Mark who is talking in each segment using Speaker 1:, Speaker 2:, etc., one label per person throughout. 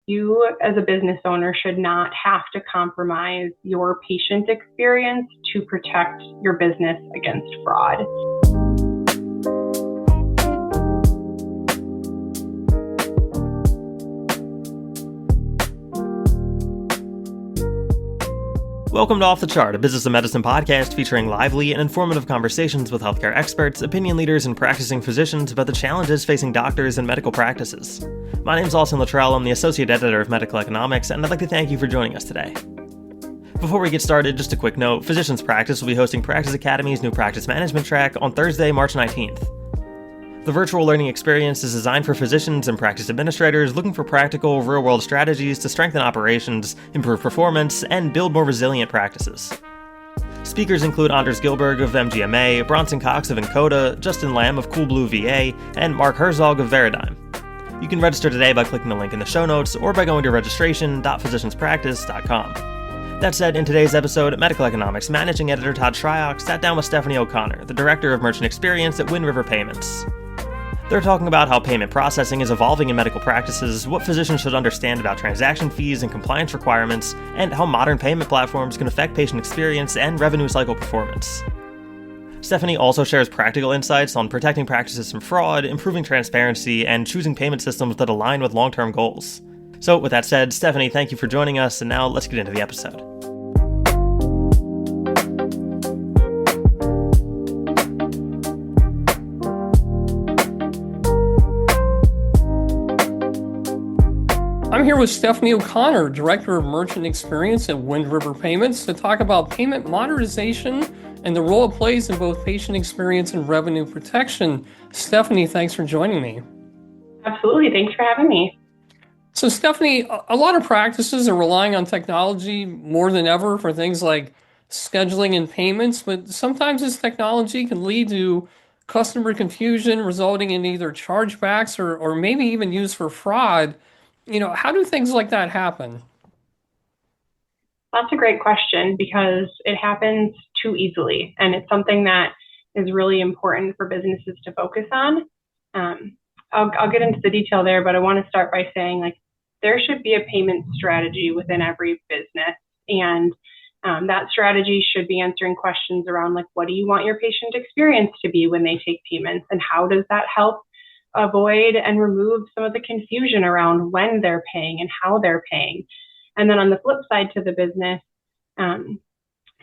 Speaker 1: You as a business owner should not have to compromise your patient experience to protect your business against fraud.
Speaker 2: Welcome to Off the Chart, a business and medicine podcast featuring lively and informative conversations with healthcare experts, opinion leaders, and practicing physicians about the challenges facing doctors and medical practices. My name is Austin Luttrell. I'm the Associate Editor of Medical Economics, and I'd like to thank you for joining us today. Before we get started, just a quick note, Physicians Practice will be hosting Practice Academy's new practice management track on Thursday, March 19th. The virtual learning experience is designed for physicians and practice administrators looking for practical, real-world strategies to strengthen operations, improve performance, and build more resilient practices. Speakers include Anders Gilberg of MGMA, Bronson Cox of Encoda, Justin Lamb of Coolblue VA, and Mark Herzog of Veradigm. You can register today by clicking the link in the show notes or by going to registration.physicianspractice.com. That said, in today's episode, Medical Economics Managing Editor Todd Shryock sat down with Stephanie O'Connor, the Director of Merchant Experience at Wind River Payments. They're talking about how payment processing is evolving in medical practices, what physicians should understand about transaction fees and compliance requirements, and how modern payment platforms can affect patient experience and revenue cycle performance. Stephanie also shares practical insights on protecting practices from fraud, improving transparency, and choosing payment systems that align with long-term goals. So with that said, Stephanie, thank you for joining us, and now let's get into the episode.
Speaker 3: I'm here with Stephanie O'Connor, Director of Merchant Experience at Wind River Payments, to talk about payment modernization and the role it plays in both patient experience and revenue protection. Stephanie, thanks for joining me.
Speaker 1: Absolutely. Thanks for having me.
Speaker 3: So, Stephanie, a lot of practices are relying on technology more than ever for things like scheduling and payments, but sometimes this technology can lead to customer confusion, resulting in either chargebacks or maybe even used for fraud. How do things like that happen?
Speaker 1: That's a great question because it happens too easily, and it's something that is really important for businesses to focus on. I'll get into the detail there, but I want to start by saying there should be a payment strategy within every business, and that strategy should be answering questions around what do you want your patient experience to be when they take payments, and how does that help avoid and remove some of the confusion around when they're paying and how they're paying. And then on the flip side to the business,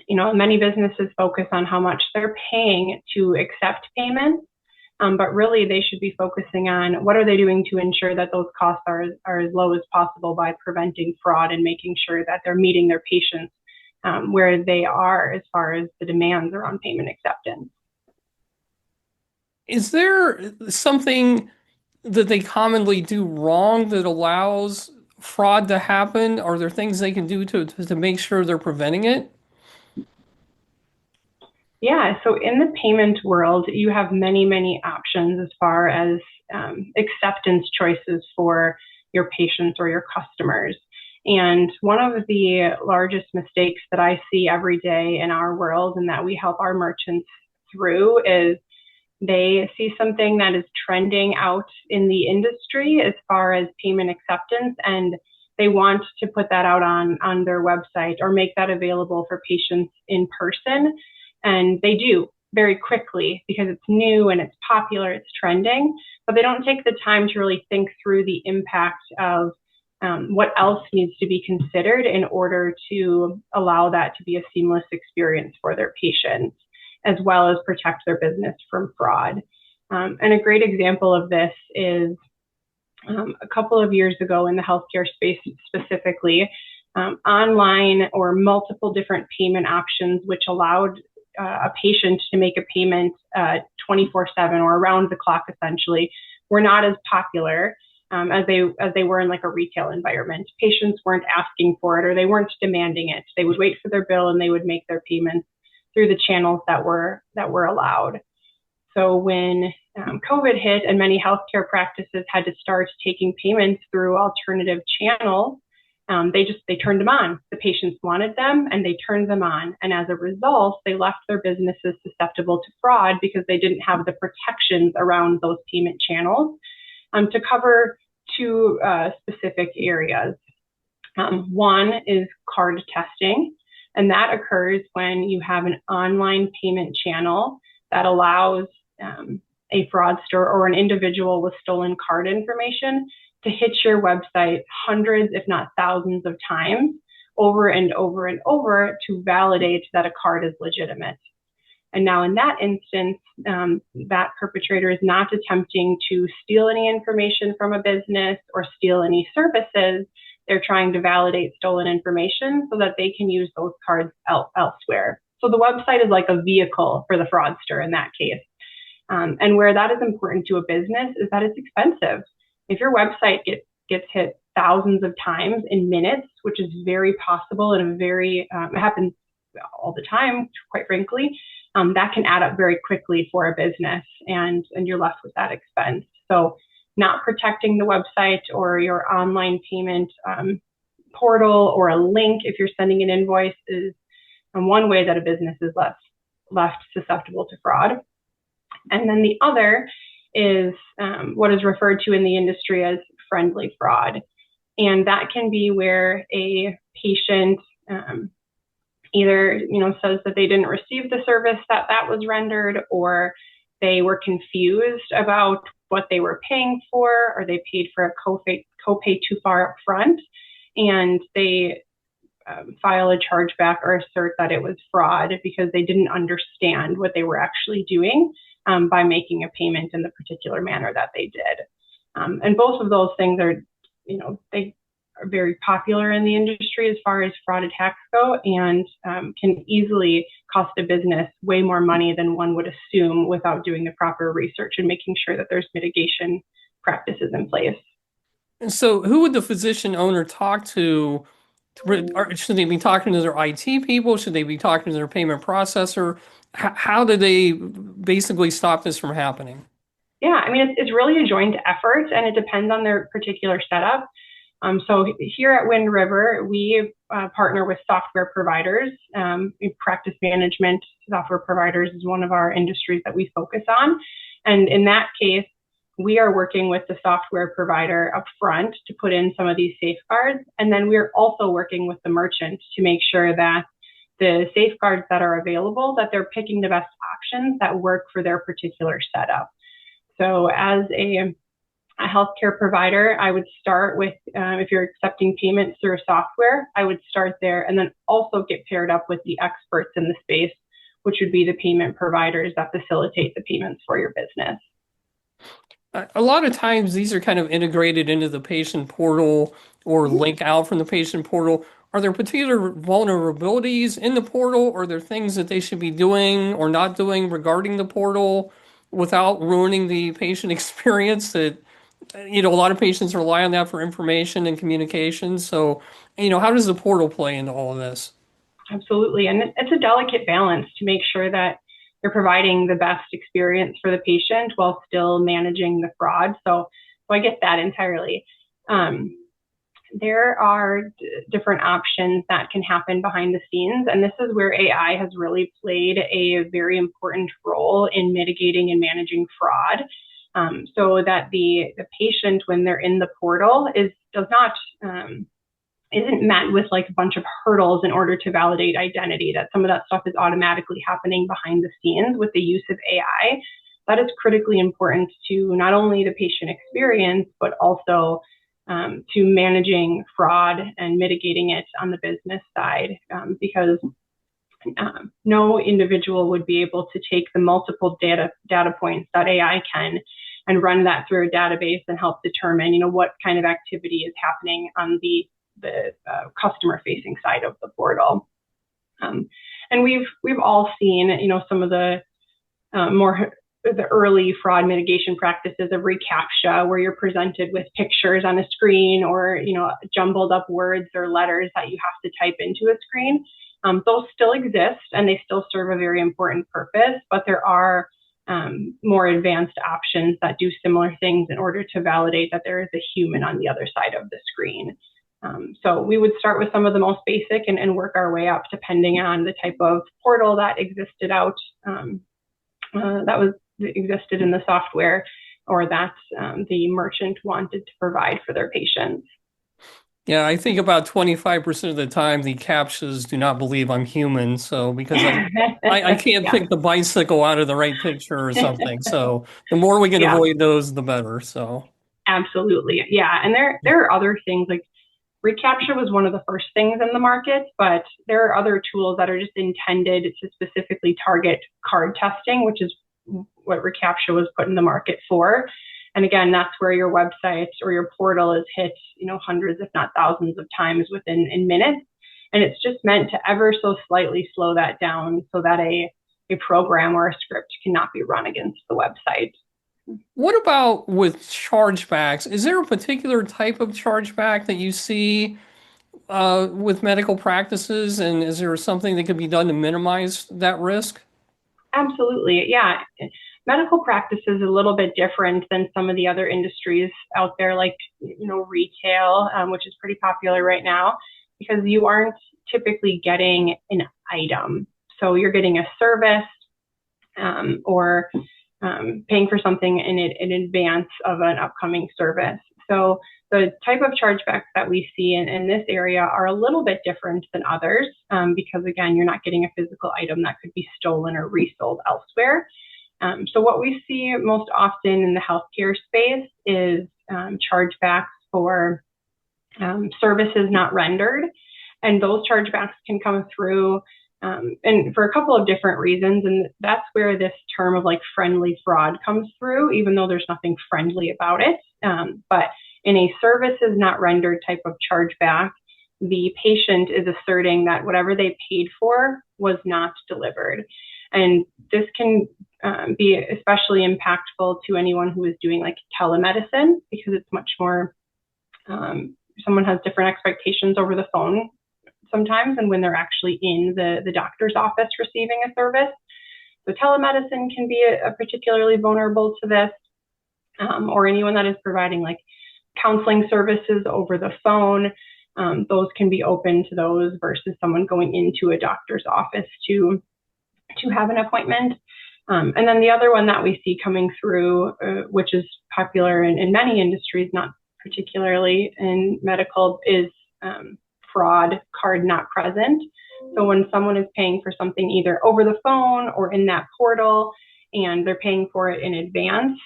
Speaker 1: many businesses focus on how much they're paying to accept payments, but really they should be focusing on what are they doing to ensure that those costs are as low as possible by preventing fraud and making sure that they're meeting their patients where they are as far as the demands around payment acceptance.
Speaker 3: Is there something that they commonly do wrong that allows fraud to happen? Are there things they can do to make sure they're preventing it?
Speaker 1: Yeah, so in the payment world, you have many, many options as far as acceptance choices for your patients or your customers. And one of the largest mistakes that I see every day in our world and that we help our merchants through is they see something that is trending out in the industry as far as payment acceptance, and they want to put that out on their website or make that available for patients in person. And they do very quickly because it's new and it's popular, it's trending, but they don't take the time to really think through the impact of what else needs to be considered in order to allow that to be a seamless experience for their patients, as well as protect their business from fraud. And a great example of this is a couple of years ago in the healthcare space specifically, online or multiple different payment options which allowed a patient to make a payment 24/7 or around the clock essentially were not as popular as they were in a retail environment. Patients weren't asking for it or they weren't demanding it. They would wait for their bill and they would make their payments through the channels that were allowed. So when COVID hit and many healthcare practices had to start taking payments through alternative channels, they turned them on. The patients wanted them and they turned them on. And as a result, they left their businesses susceptible to fraud because they didn't have the protections around those payment channels to cover two specific areas. One is card testing, and that occurs when you have an online payment channel that allows a fraudster or an individual with stolen card information to hit your website hundreds, if not thousands of times over and over and over to validate that a card is legitimate. And now in that instance, that perpetrator is not attempting to steal any information from a business or steal any services. They're trying to validate stolen information so that they can use those cards elsewhere. So the website is like a vehicle for the fraudster in that case. And where that is important to a business is that it's expensive. If your website gets hit thousands of times in minutes, which is very possible and it happens all the time, quite frankly, that can add up very quickly for a business, and you're left with that expense. So not protecting the website or your online payment portal or a link if you're sending an invoice is one way that a business is left susceptible to fraud. And then the other is what is referred to in the industry as friendly fraud. And that can be where a patient either says that they didn't receive the service that was rendered, or they were confused about what they were paying for, or they paid for a copay too far up front, and they file a chargeback or assert that it was fraud because they didn't understand what they were actually doing by making a payment in the particular manner that they did. And both of those things are, they are very popular in the industry as far as fraud attacks go, and can easily cost a business way more money than one would assume without doing the proper research and making sure that there's mitigation practices in place.
Speaker 3: And so who would the physician owner talk to? Should they be talking to their IT people? Should they be talking to their payment processor? How do they basically stop this from happening?
Speaker 1: Yeah, I mean, it's really a joint effort, and it depends on their particular setup. So here at Wind River, we partner with software providers. Practice management software providers is one of our industries that we focus on. And in that case, we are working with the software provider up front to put in some of these safeguards. And then we're also working with the merchant to make sure that the safeguards that are available, that they're picking the best options that work for their particular setup. So as a healthcare provider, I would start with, if you're accepting payments through software, I would start there and then also get paired up with the experts in the space, which would be the payment providers that facilitate the payments for your business.
Speaker 3: A lot of times these are kind of integrated into the patient portal or link out from the patient portal. Are there particular vulnerabilities in the portal, or are there things that they should be doing or not doing regarding the portal without ruining the patient experience that, a lot of patients rely on that for information and communication. So, how does the portal play into all of this?
Speaker 1: Absolutely. And it's a delicate balance to make sure that you're providing the best experience for the patient while still managing the fraud. So I get that entirely. There are different options that can happen behind the scenes. And this is where AI has really played a very important role in mitigating and managing fraud. So that the patient, when they're in the portal, isn't met with like a bunch of hurdles in order to validate identity, that some of that stuff is automatically happening behind the scenes with the use of AI. That is critically important to not only the patient experience, but also to managing fraud and mitigating it on the business side, because no individual would be able to take the multiple data points that AI can and run that through a database and help determine, what kind of activity is happening on the customer-facing side of the portal. And we've all seen, some of the the early fraud mitigation practices of reCAPTCHA, where you're presented with pictures on a screen or, jumbled up words or letters that you have to type into a screen. Those still exist and they still serve a very important purpose, but there are more advanced options that do similar things in order to validate that there is a human on the other side of the screen. So we would start with some of the most basic and work our way up depending on the type of portal that existed existed in the software. or that the merchant wanted to provide for their patients.
Speaker 3: Yeah, I think about 25% of the time the captchas do not believe I'm human. So because I can't
Speaker 1: Yeah.
Speaker 3: pick the bicycle out of the right picture or something. So the more we can
Speaker 1: Yeah,
Speaker 3: avoid those, the better. So
Speaker 1: absolutely. Yeah. And there are other things like reCAPTCHA was one of the first things in the market, but there are other tools that are just intended to specifically target card testing, which is what reCAPTCHA was put in the market for. And again, that's where your website or your portal is hit, hundreds, if not thousands of times in minutes. And it's just meant to ever so slightly slow that down so that a program or a script cannot be run against the website.
Speaker 3: what about with chargebacks? Is there a particular type of chargeback that you see with medical practices? And is there something that could be done to minimize that risk?
Speaker 1: Absolutely. Yeah. Medical practice is a little bit different than some of the other industries out there, like, retail, which is pretty popular right now, because you aren't typically getting an item. So you're getting a service or paying for something in advance of an upcoming service. So the type of chargebacks that we see in this area are a little bit different than others because, again, you're not getting a physical item that could be stolen or resold elsewhere. So what we see most often in the healthcare space is chargebacks for services not rendered. And those chargebacks can come through and for a couple of different reasons. And that's where this term of like friendly fraud comes through, even though there's nothing friendly about it. But in a services not rendered type of chargeback, the patient is asserting that whatever they paid for was not delivered. And this can be especially impactful to anyone who is doing like telemedicine, because it's much more, someone has different expectations over the phone sometimes and when they're actually in the doctor's office receiving a service. So telemedicine can be a particularly vulnerable to this, or anyone that is providing like counseling services over the phone. Those can be open to those versus someone going into a doctor's office to have an appointment. And then the other one that we see coming through, which is popular in many industries, not particularly in medical, is fraud card not present. So when someone is paying for something either over the phone or in that portal and they're paying for it in advance,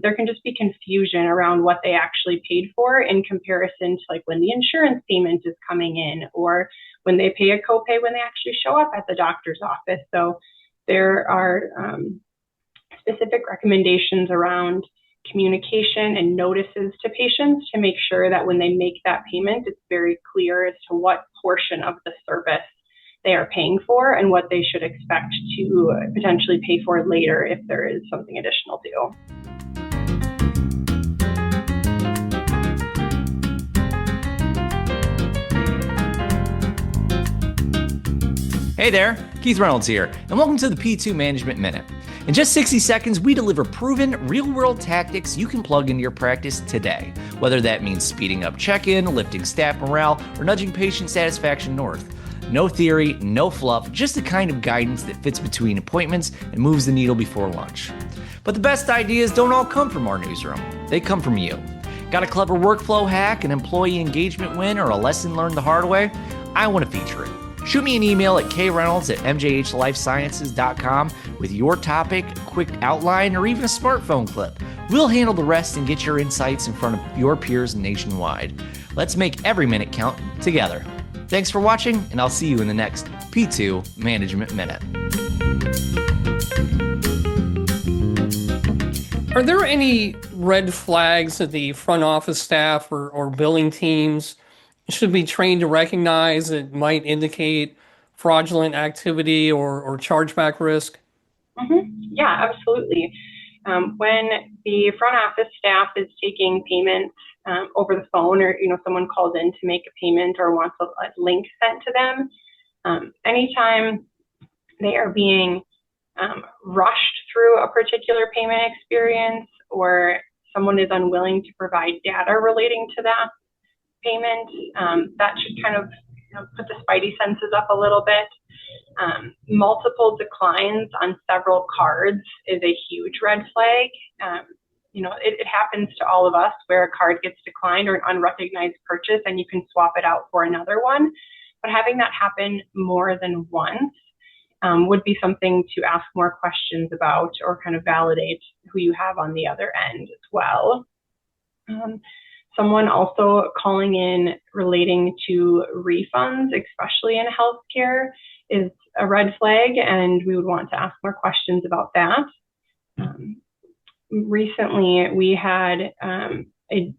Speaker 1: there can just be confusion around what they actually paid for in comparison to like when the insurance payment is coming in or when they pay a copay when they actually show up at the doctor's office. So there are specific recommendations around communication and notices to patients to make sure that when they make that payment, it's very clear as to what portion of the service they are paying for and what they should expect to potentially pay for later if there is something additional due.
Speaker 4: Hey there, Keith Reynolds here, and welcome to the P2 Management Minute. In just 60 seconds, we deliver proven, real-world tactics you can plug into your practice today, whether that means speeding up check-in, lifting staff morale, or nudging patient satisfaction north. No theory, no fluff, just the kind of guidance that fits between appointments and moves the needle before lunch. But the best ideas don't all come from our newsroom. They come from you. Got a clever workflow hack, an employee engagement win, or a lesson learned the hard way? I want to feature it. Shoot me an email at kreynolds@mjhlifesciences.com with your topic, quick outline, or even a smartphone clip. We'll handle the rest and get your insights in front of your peers nationwide. Let's make every minute count together. Thanks for watching, and I'll see you in the next P2 Management Minute.
Speaker 3: Are there any red flags that the front office staff or billing teams should be trained to recognize that might indicate fraudulent activity or chargeback risk?
Speaker 1: Mm-hmm. Yeah, absolutely. When the front office staff is taking payments over the phone, or someone calls in to make a payment or wants a link sent to them, anytime they are being rushed through a particular payment experience, or someone is unwilling to provide data relating to that payment, that should kind of put the spidey senses up a little bit. Multiple declines on several cards is a huge red flag. it happens to all of us where a card gets declined or an unrecognized purchase and you can swap it out for another one. But having that happen more than once would be something to ask more questions about or kind of validate who you have on the other end as well. Someone also calling in relating to refunds, especially in healthcare, is a red flag, and we would want to ask more questions about that. Recently, we had a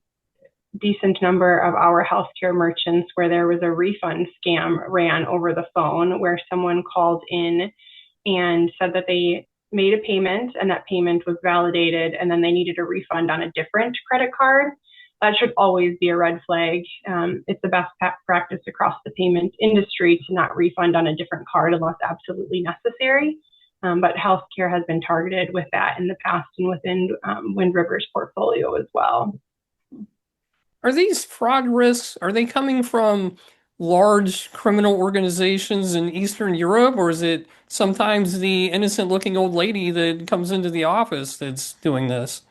Speaker 1: decent number of our healthcare merchants where there was a refund scam ran over the phone, where someone called in and said that they made a payment and that payment was validated, and then they needed a refund on a different credit card. That should always be a red flag. It's the best practice across the payment industry to not refund on a different card unless absolutely necessary. But healthcare has been targeted with that in the past and within Wind River's portfolio as well.
Speaker 3: Are these fraud risks, are they coming from large criminal organizations in Eastern Europe, or is it sometimes the innocent looking old lady that comes into the office that's doing this?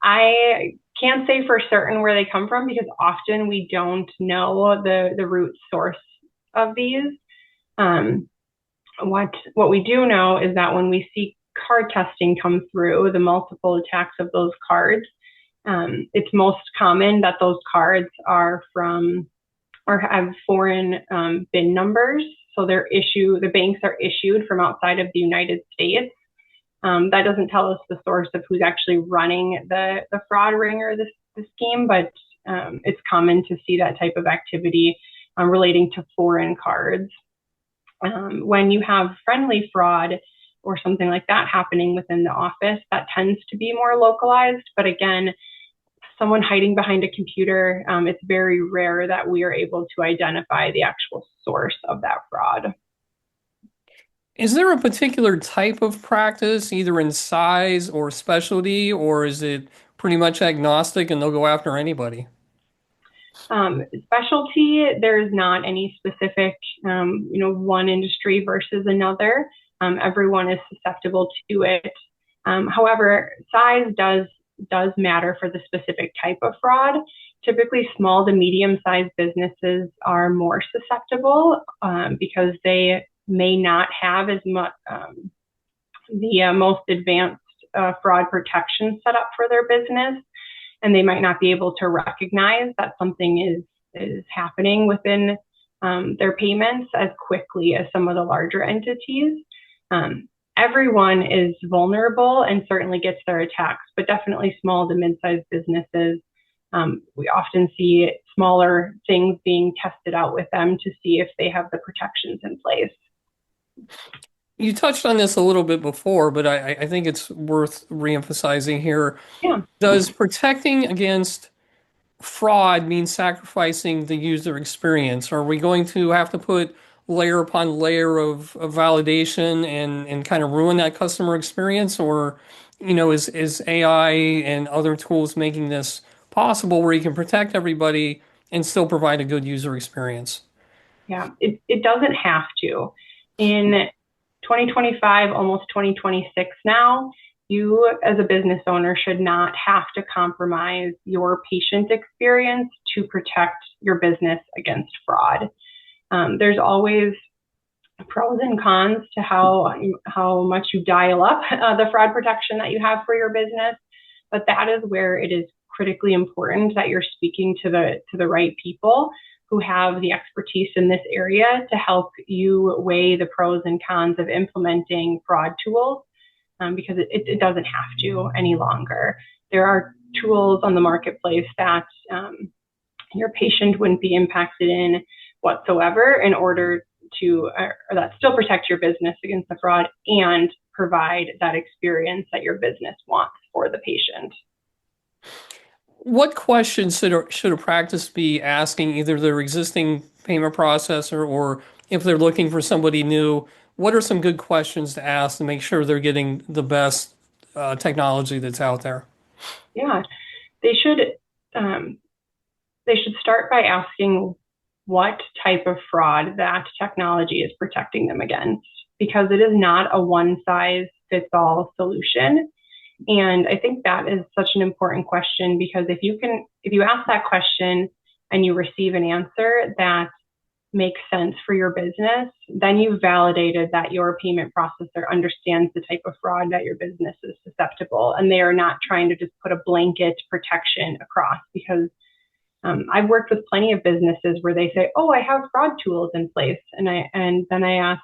Speaker 1: I can't say for certain where they come from because often we don't know the root source of these. What we do know is that when we see card testing come through, the multiple attacks of those cards, it's most common that those cards are from or have foreign BIN numbers. So the banks are issued from outside of the United States. That doesn't tell us the source of who's actually running the fraud ring or the scheme, but it's common to see that type of activity relating to foreign cards. When you have friendly fraud or something like that happening within the office, that tends to be more localized. But again, someone hiding behind a computer, it's very rare that we are able to identify the actual source of that fraud.
Speaker 3: Is there a particular type of practice, either in size or specialty, or is it pretty much agnostic and they'll go after anybody?
Speaker 1: Specialty, there's not any specific, one industry versus another. Everyone is susceptible to it. However, size does matter for the specific type of fraud. Typically, small to medium-sized businesses are more susceptible because they may not have as much the most advanced fraud protection set up for their business, and they might not be able to recognize that something is happening within their payments as quickly as some of the larger entities. Everyone is vulnerable and certainly gets their attacks, but definitely small to mid-sized businesses. We often see smaller things being tested out with them to see if they have the protections in place.
Speaker 3: You touched on this a little bit before, but I think it's worth reemphasizing here.
Speaker 1: Yeah.
Speaker 3: Does protecting against fraud mean sacrificing the user experience? Are we going to have to put layer upon layer of validation and kind of ruin that customer experience? Or, is AI and other tools making this possible where you can protect everybody and still provide a good user experience?
Speaker 1: Yeah, it doesn't have to. In 2025, almost 2026 now, you as a business owner should not have to compromise your patient experience to protect your business against fraud. There's always pros and cons to how much you dial up the fraud protection that you have for your business, but that is where it is critically important that you're speaking to the right people who have the expertise in this area to help you weigh the pros and cons of implementing fraud tools, because it doesn't have to any longer. There are tools on the marketplace that your patient wouldn't be impacted in whatsoever in order to, or that still protect your business against the fraud and provide that experience that your business wants for the patient.
Speaker 3: What questions should a practice be asking either their existing payment processor or if they're looking for somebody new? What are some good questions to ask to make sure they're getting the best technology that's out there?
Speaker 1: Yeah, they should start by asking what type of fraud that technology is protecting them against, because it is not a one-size-fits-all solution. And I think that is such an important question, because if you ask that question and you receive an answer that makes sense for your business, then you've validated that your payment processor understands the type of fraud that your business is susceptible, and they are not trying to just put a blanket protection across. Because I've worked with plenty of businesses where they say, "Oh, I have fraud tools in place," and then I ask,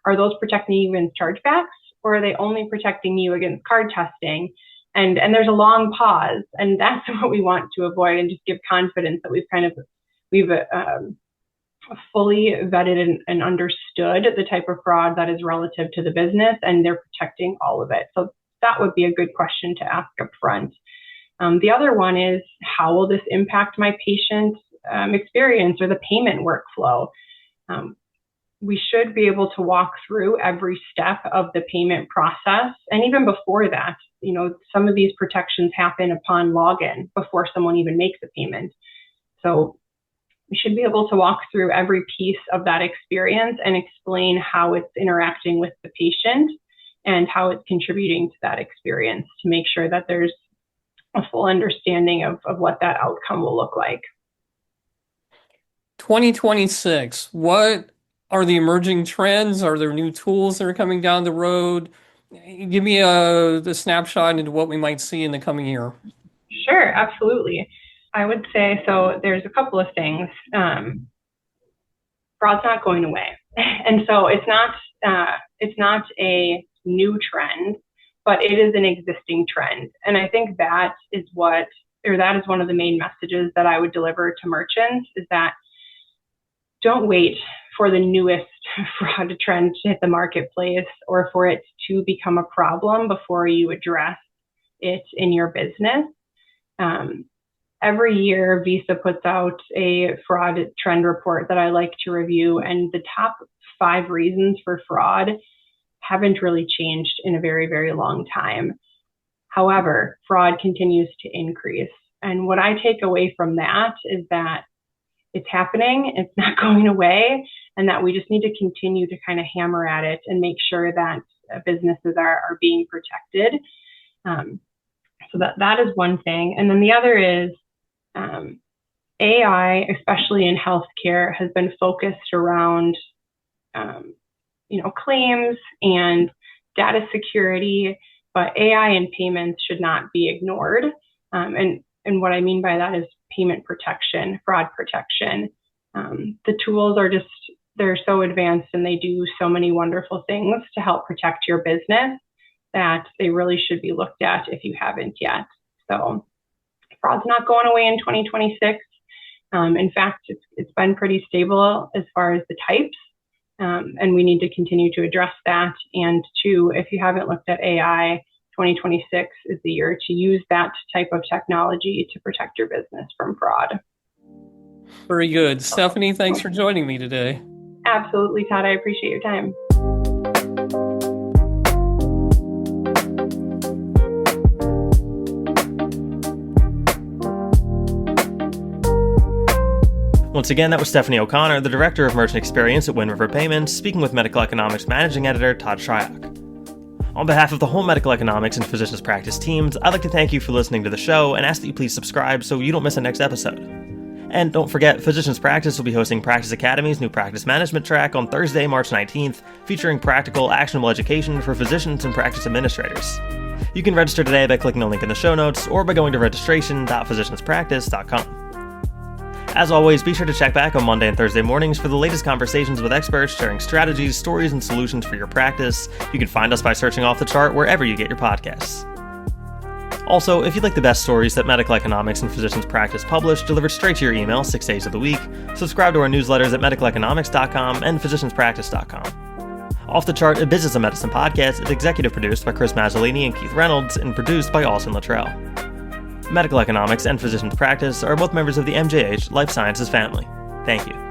Speaker 1: "Are those protecting you against chargebacks, or are they only protecting you against card testing?" And there's a long pause, and that's what we want to avoid, and just give confidence that we've fully vetted and understood the type of fraud that is relative to the business, and they're protecting all of it. So that would be a good question to ask up front. The other one is, how will this impact my patient experience or the payment workflow? We should be able to walk through every step of the payment process. And even before that, some of these protections happen upon login before someone even makes a payment. So we should be able to walk through every piece of that experience and explain how it's interacting with the patient and how it's contributing to that experience, to make sure that there's a full understanding of what that outcome will look like.
Speaker 3: 2026, what are the emerging trends? Are there new tools that are coming down the road? Give me the snapshot into what we might see in the coming year.
Speaker 1: Sure, absolutely. I would say, so there's a couple of things. Fraud's not going away. And so it's not a new trend, but it is an existing trend. And I think that is one of the main messages that I would deliver to merchants, is that don't wait for the newest fraud trend to hit the marketplace or for it to become a problem before you address it in your business. Every year, Visa puts out a fraud trend report that I like to review, and the top 5 reasons for fraud haven't really changed in a very, very long time. However, fraud continues to increase. And what I take away from that is that it's happening, it's not going away, and that we just need to continue to kind of hammer at it and make sure that businesses are being protected. So that is one thing. And then the other is AI, especially in healthcare, has been focused around claims and data security, but AI and payments should not be ignored. And what I mean by that is payment protection, fraud protection. The tools they're so advanced, and they do so many wonderful things to help protect your business that they really should be looked at if you haven't yet. So fraud's not going away in 2026. In fact, it's been pretty stable as far as the types, and we need to continue to address that. And 2, if you haven't looked at AI, 2026 is the year to use that type of technology to protect your business from fraud.
Speaker 3: Very good. Stephanie, thanks for joining me today.
Speaker 1: Absolutely, Todd. I appreciate your time.
Speaker 2: Once again, that was Stephanie O'Connor, the Director of Merchant Experience at Wind River Payments, speaking with Medical Economics Managing Editor Todd Shryock. On behalf of the whole Medical Economics and Physicians Practice teams, I'd like to thank you for listening to the show and ask that you please subscribe so you don't miss the next episode. And don't forget, Physicians Practice will be hosting Practice Academy's new practice management track on Thursday, March 19th, featuring practical, actionable education for physicians and practice administrators. You can register today by clicking the link in the show notes or by going to registration.physicianspractice.com. As always, be sure to check back on Monday and Thursday mornings for the latest conversations with experts sharing strategies, stories, and solutions for your practice. You can find us by searching Off the Chart wherever you get your podcasts. Also, if you'd like the best stories that Medical Economics and Physicians Practice publish delivered straight to your email 6 days of the week, subscribe to our newsletters at medicaleconomics.com and physicianspractice.com. Off the Chart, a business and medicine podcast, is executive produced by Chris Mazzolini and Keith Reynolds and produced by Alston Luttrell. Medical Economics and Physicians Practice are both members of the MJH Life Sciences family. Thank you.